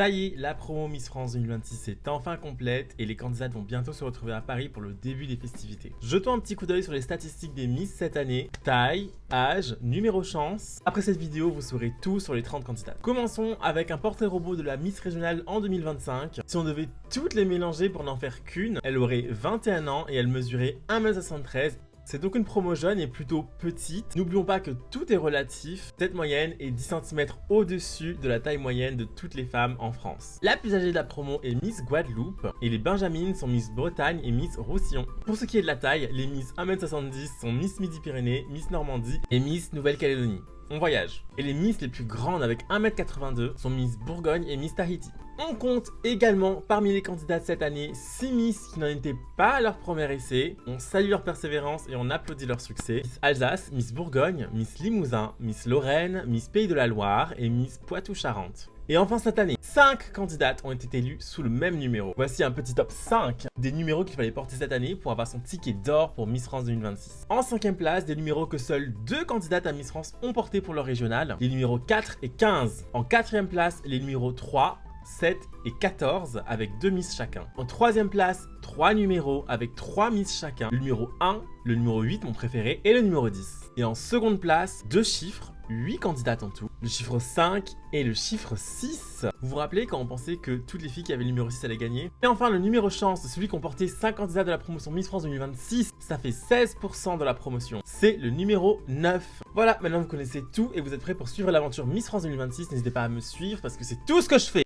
Ça y est, la promo Miss France 2026 est enfin complète et les candidates vont bientôt se retrouver à Paris pour le début des festivités. Jetons un petit coup d'œil sur les statistiques des Miss cette année. Taille, âge, numéro chance. Après cette vidéo, vous saurez tout sur les 30 candidates. Commençons avec un portrait robot de la Miss Régionale en 2025. Si on devait toutes les mélanger pour n'en faire qu'une, elle aurait 21 ans et elle mesurait 1m73. C'est donc une promo jeune et plutôt petite. N'oublions pas que tout est relatif. Cette moyenne est 10 cm au-dessus de la taille moyenne de toutes les femmes en France. La plus âgée de la promo est Miss Guadeloupe et les Benjamines sont Miss Bretagne et Miss Roussillon. Pour ce qui est de la taille, les Miss 1m70 sont Miss Midi-Pyrénées, Miss Normandie et Miss Nouvelle-Calédonie. On voyage. Et les Miss les plus grandes avec 1m82 sont Miss Bourgogne et Miss Tahiti. On compte également parmi les candidates cette année 6 Miss qui n'en étaient pas à leur premier essai. On salue leur persévérance et on applaudit leur succès. Miss Alsace, Miss Bourgogne, Miss Limousin, Miss Lorraine, Miss Pays de la Loire et Miss Poitou-Charentes. Et enfin cette année, 5 candidates ont été élues sous le même numéro. Voici un petit top 5 des numéros qu'il fallait porter cette année pour avoir son ticket d'or pour Miss France 2026. En 5e place, des numéros que seules 2 candidates à Miss France ont porté pour leur régional, les numéros 4 et 15. En 4e place, les numéros 3, 7 et 14 avec 2 Miss chacun. En 3e place, 3 numéros avec 3 Miss chacun. Le numéro 1, le numéro 8 mon préféré et le numéro 10. Et en seconde place, 2 chiffres, 8 candidates en tout. Le chiffre 5 et le chiffre 6. Vous vous rappelez quand on pensait que toutes les filles qui avaient le numéro 6 allaient gagner? Et enfin le numéro chance, celui qu'on portait 5 candidats de la promotion Miss France 2026, ça fait 16% de la promotion. C'est le numéro 9. Voilà, maintenant vous connaissez tout et vous êtes prêts pour suivre l'aventure Miss France 2026. N'hésitez pas à me suivre parce que c'est tout ce que je fais.